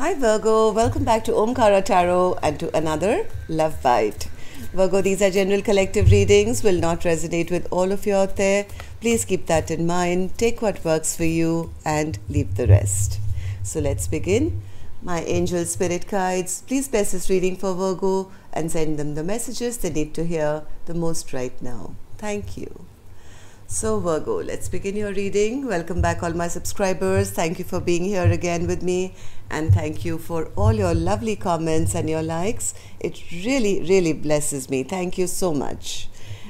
Hi Virgo, welcome back to Omkara Tarot and to another Love Bite. Virgo, these are general collective readings, will not resonate with all of you out there. Please keep that in mind, take what works for you and leave the rest. So let's begin. My angel spirit guides, please bless this reading for Virgo and send them the messages they need to hear the most right now. Thank you. So Virgo, let's begin your reading. Welcome back all my subscribers. Thank you for being here again with me, and thank you for all your lovely comments and your likes. It really blesses me. Thank you so much.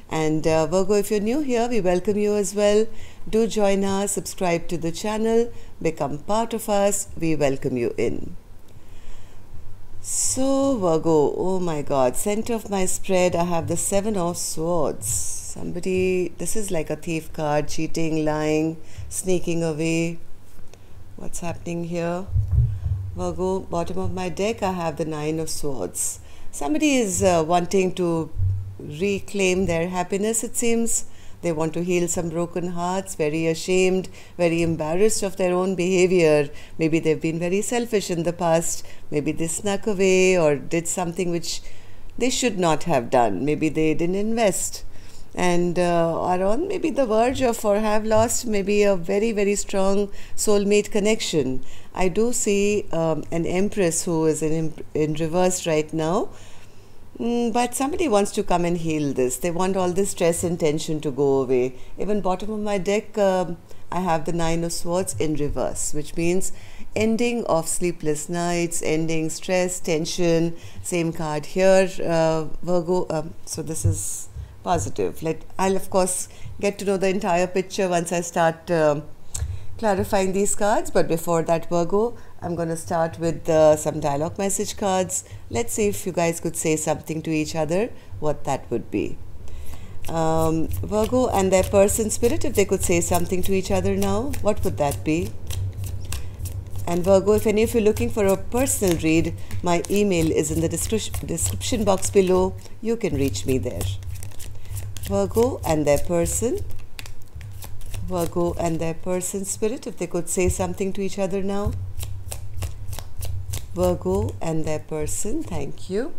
And Virgo, if you're new here, we welcome you as well. Do join us, subscribe to the channel, become part of us. We welcome you in. So Virgo, oh my God, center of my spread I have the Seven of Swords. Somebody, this is like a thief card, cheating, lying, sneaking away. What's happening here? Virgo, bottom of my deck I have the Nine of Swords. Somebody is wanting to reclaim their happiness, it seems. They want to heal some broken hearts, very ashamed, very embarrassed of their own behavior. Maybe they've been very selfish in the past. Maybe they snuck away or did something which they should not have done. Maybe they didn't invest and are on maybe the verge of or have lost maybe a very strong soulmate connection. I do see an Empress who is in reverse right now. But somebody wants to come and heal this. They want all this stress and tension to go away. Even bottom of my deck, I have the Nine of Swords in reverse, which means ending of sleepless nights, ending stress, tension. Same card here, Virgo. So this is positive. I'll of course get to know the entire picture once I start clarifying these cards. But before that, Virgo, I'm going to start with some dialogue message cards. Let's see if you guys could say something to each other, what that would be. Virgo and their person spirit, if they could say something to each other now, what would that be? And Virgo, if any of you are looking for a personal read, my email is in the description box below. You can reach me there. Virgo and their person. Virgo and their person spirit, if they could say something to each other now. Virgo and their person, thank you.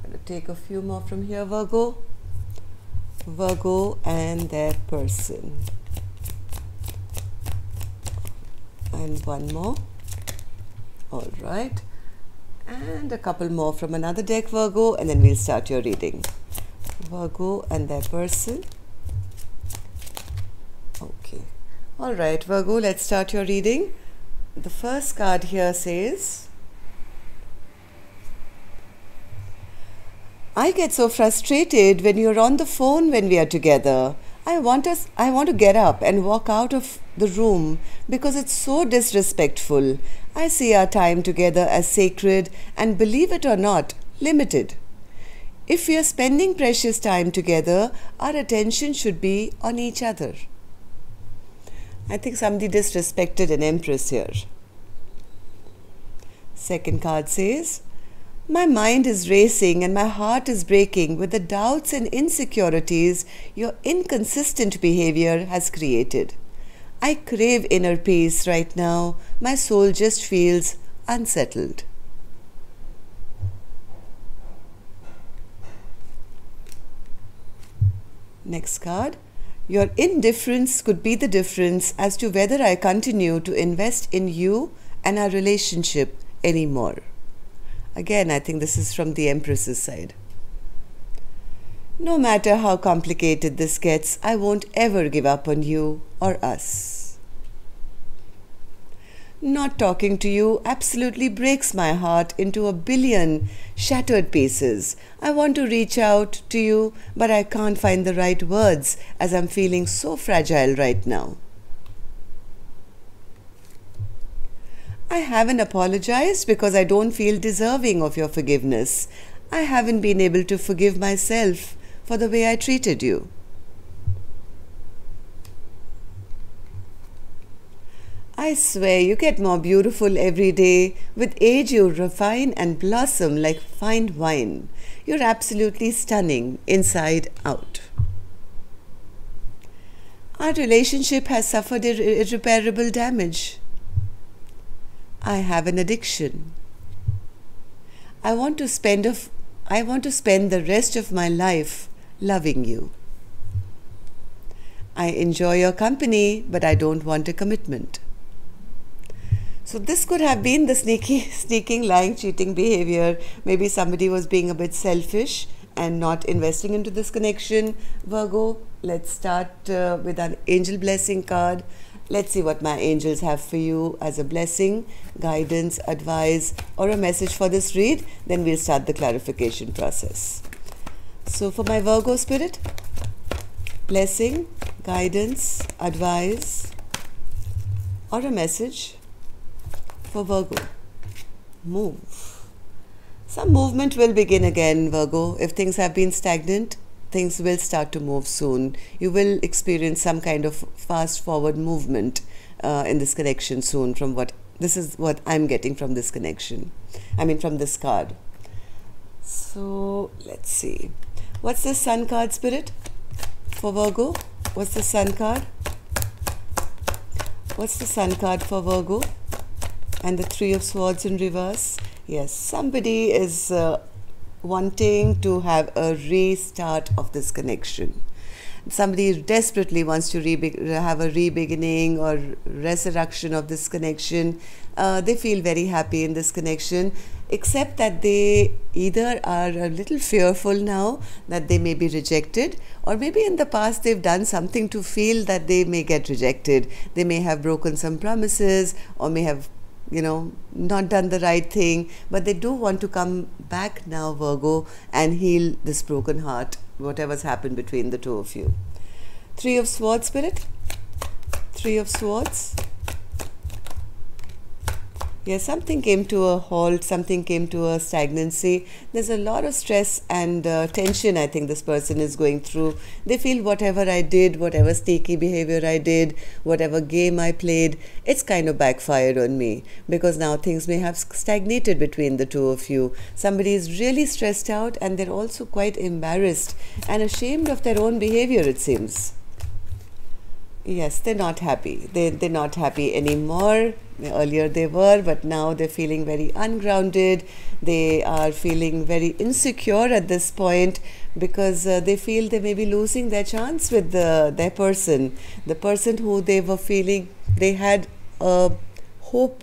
I'm going to take a few more from here, Virgo. Virgo and their person. And one more. All right. And a couple more from another deck, Virgo, and then we'll start your reading. Virgo and their person. Okay. All right, Virgo, let's start your reading. The first card here says, I get so frustrated when you're on the phone when we are together. I want to get up and walk out of the room because it's so disrespectful. I see our time together as sacred and, believe it or not, limited. If we are spending precious time together, our attention should be on each other. I think somebody disrespected an Empress here. Second card says, my mind is racing and my heart is breaking with the doubts and insecurities your inconsistent behavior has created. I crave inner peace right now. My soul just feels unsettled. Next card. Your indifference could be the difference as to whether I continue to invest in you and our relationship anymore. Again, I think this is from the Empress's side. No matter how complicated this gets, I won't ever give up on you or us. Not talking to you absolutely breaks my heart into a billion shattered pieces. I want to reach out to you, but I can't find the right words as I'm feeling so fragile right now. I haven't apologized because I don't feel deserving of your forgiveness. I haven't been able to forgive myself for the way I treated you. I swear you get more beautiful every day. With age you refine and blossom like fine wine. You're absolutely stunning inside out. Our relationship has suffered irreparable damage. I have an addiction. I want to spend the rest of my life loving you. I enjoy your company, but I don't want a commitment. So this could have been the sneaking, lying, cheating behavior. Maybe somebody was being a bit selfish and not investing into this connection. Virgo, let's start with an angel blessing card. Let's see what my angels have for you as a blessing, guidance, advice, or a message for this read. Then we'll start the clarification process. So for my Virgo spirit, blessing, guidance, advice, or a message for Virgo. Move. Some movement will begin again, Virgo. If things have been stagnant, things will start to move soon. You will experience some kind of fast forward movement in this connection soon. This is what I'm getting from this connection. I mean from this card. So let's see. What's the Sun card, Spirit, for Virgo? What's the Sun card? What's the Sun card for Virgo? And the Three of Swords in reverse. Yes, somebody is wanting to have a restart of this connection. Somebody desperately wants to have a re-beginning or resurrection of this connection. They feel very happy in this connection, except that they either are a little fearful now that they may be rejected, or maybe in the past they've done something to feel that they may get rejected. They may have broken some promises, or may have not done the right thing, but they do want to come back now, Virgo, and heal this broken heart, whatever's happened between the two of you. Three of Swords, Spirit. Three of Swords. Yes, something came to a halt, something came to a stagnancy. There's a lot of stress and tension I think this person is going through. They feel whatever I did, whatever sneaky behavior I did, whatever game I played, it's kind of backfired on me, because now things may have stagnated between the two of you. Somebody is really stressed out, and they're also quite embarrassed and ashamed of their own behavior, it seems. Yes, they're not happy. They're not happy anymore. Earlier they were, but now they're feeling very ungrounded. They are feeling very insecure at this point, because they feel they may be losing their chance with their person. The person who they were feeling they had hope,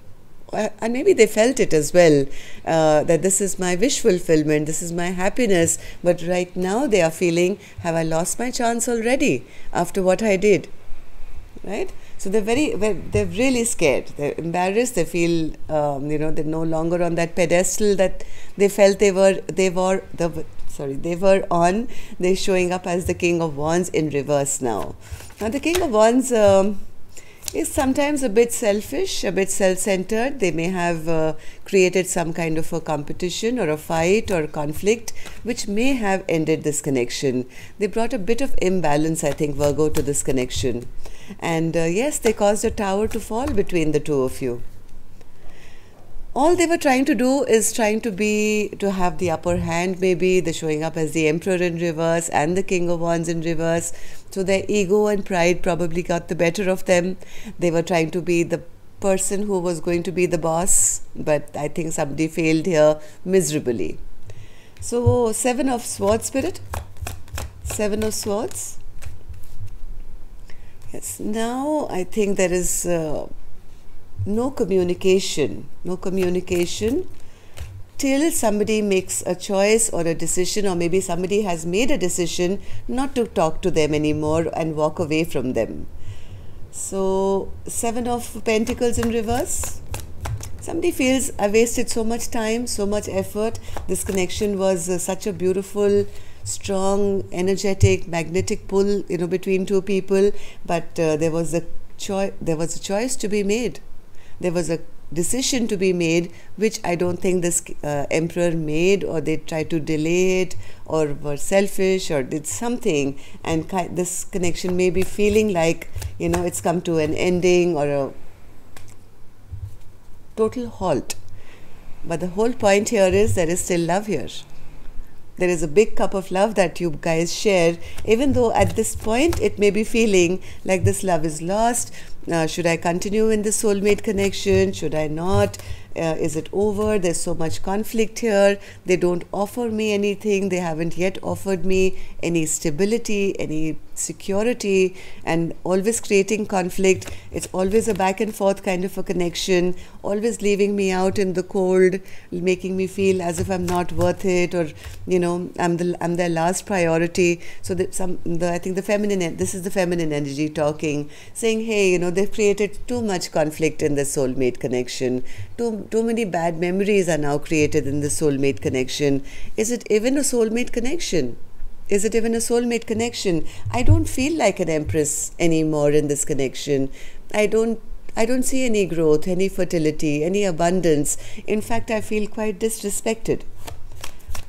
and maybe they felt it as well, that this is my wish fulfillment, this is my happiness. But right now they are feeling, have I lost my chance already after what I did? Right? So they're they're really scared. They're embarrassed. They feel, they're no longer on that pedestal that they felt they were on. They're showing up as the King of Wands in reverse now. Now the King of Wands is sometimes a bit selfish, a bit self-centered. They may have created some kind of a competition or a fight or conflict which may have ended this connection. They brought a bit of imbalance, I think, Virgo, to this connection. And yes, they caused a tower to fall between the two of you. All they were trying to do is to have the upper hand. Maybe they're showing up as the Emperor in reverse and the King of Wands in reverse. So their ego and pride probably got the better of them. They were trying to be the person who was going to be the boss, but I think somebody failed here miserably. So Seven of Swords, Spirit. Seven of Swords. Yes, now I think there is no communication till somebody makes a choice or a decision, or maybe somebody has made a decision not to talk to them anymore and walk away from them. So Seven of Pentacles in reverse. Somebody feels, I wasted so much time, so much effort. This connection was such a beautiful, strong, energetic, magnetic pull, between two people, but there was a choice to be made. There was a decision to be made, which I don't think this Emperor made, or they tried to delay it, or were selfish, or did something, and this connection may be feeling like, it's come to an ending or a total halt. But the whole point here is there is still love here. There is a big cup of love that you guys share, even though at this point it may be feeling like this love is lost, Should I continue in the soulmate connection? Should I not? Is it over? There's so much conflict here. They don't offer me anything. They haven't yet offered me any stability, any security, and always creating conflict. It's always a back and forth kind of a connection, always leaving me out in the cold, making me feel as if I'm not worth it, or I'm their last priority. So I think the feminine, this is the feminine energy talking, saying, hey, they've created too much conflict in the soulmate connection. Too many bad memories are now created in the soulmate connection. Is it even a soulmate connection? Is it even a soulmate connection? I don't feel like an empress anymore in this connection. I don't see any growth, any fertility, any abundance. In fact, I feel quite disrespected.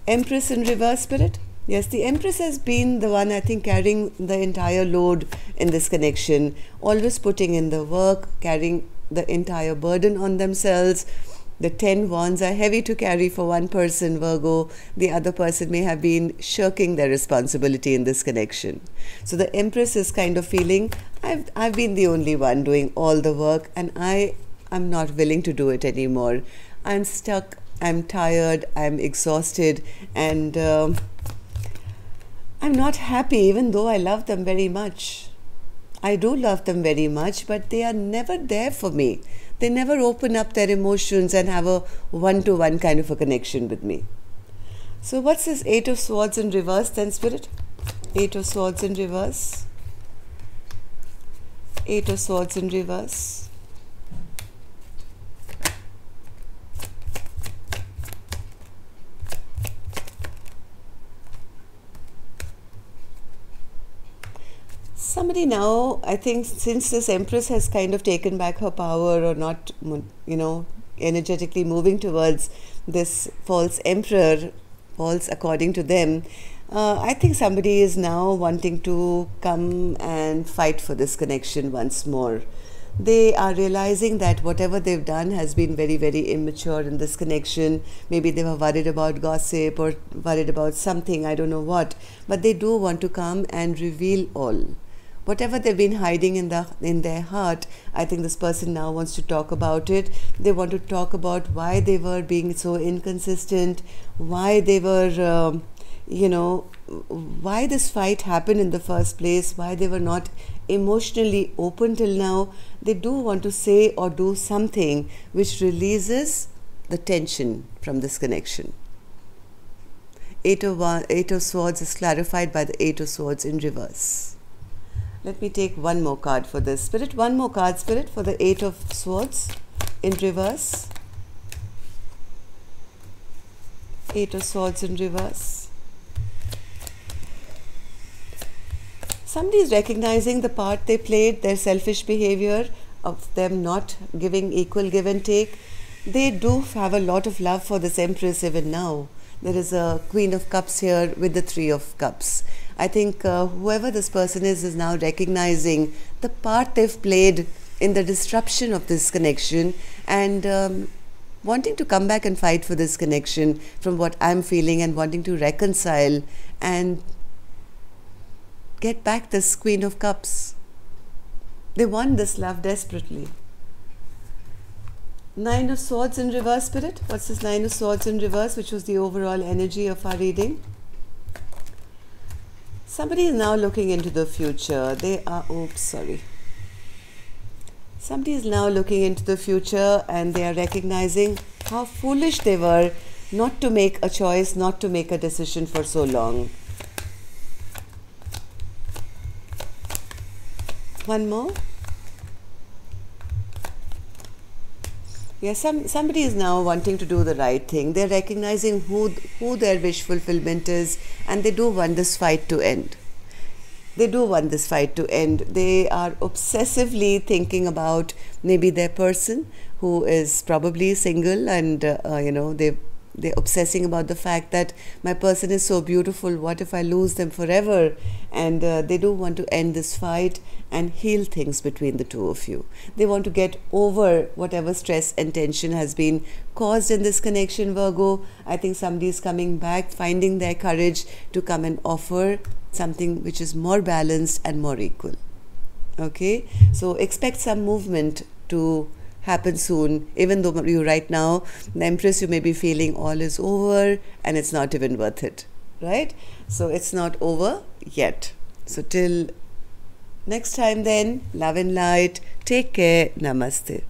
Empress in reverse, Spirit? Yes, the Empress has been the one, I think, carrying the entire load in this connection, always putting in the work, carrying the entire burden on themselves. The 10 wands are heavy to carry for one person, Virgo. The other person may have been shirking their responsibility in this connection. So the Empress is kind of feeling, I've been the only one doing all the work, and I'm not willing to do it anymore. I'm stuck, I'm tired, I'm exhausted, and I'm not happy, even though I love them very much. I do love them very much, but they are never there for me. They never open up their emotions and have a one-to-one kind of a connection with me. So what's this 8 of Swords in reverse then, Spirit? 8 of Swords in reverse. 8 of Swords in reverse. Somebody now, I think, since this Empress has kind of taken back her power, or not, energetically moving towards this false Emperor, false according to them, I think somebody is now wanting to come and fight for this connection once more. They are realizing that whatever they've done has been very, very immature in this connection. Maybe they were worried about gossip or worried about something, I don't know what, but they do want to come and reveal all. Whatever they've been hiding in their heart, I think this person now wants to talk about it. They want to talk about why they were being so inconsistent, why they were, why this fight happened in the first place, why they were not emotionally open till now. They do want to say or do something which releases the tension from this connection. 8 of Swords is clarified by the 8 of Swords in reverse. Let me take one more card for this, Spirit. One more card, Spirit, for the 8 of Swords in reverse. 8 of Swords in reverse. Somebody is recognizing the part they played, their selfish behavior of them not giving equal give and take. They do have a lot of love for this Empress even now. There is a Queen of Cups here with the 3 of Cups. I think whoever this person is now recognizing the part they've played in the disruption of this connection, and wanting to come back and fight for this connection from what I'm feeling, and wanting to reconcile and get back this Queen of Cups. They want this love desperately. 9 of Swords in reverse, Spirit. What's this 9 of Swords in reverse, which was the overall energy of our reading? Somebody is now looking into the future. Somebody is now looking into the future, and they are recognizing how foolish they were not to make a choice, not to make a decision for so long. One more. Yes, somebody is now wanting to do the right thing. They're recognizing who their wish fulfillment is, and they do want this fight to end. They do want this fight to end. They are obsessively thinking about maybe their person who is probably single, and they're obsessing about the fact that my person is so beautiful, what if I lose them forever? And they do want to end this fight and heal things between the two of you. They want to get over whatever stress and tension has been caused in this connection, Virgo. I think somebody is coming back, finding their courage to come and offer something which is more balanced and more equal. Okay, so expect some movement to happen soon, even though you right now, the Empress, you may be feeling all is over and it's not even worth it, right? So it's not over yet. So till next time then, love and light, take care, namaste.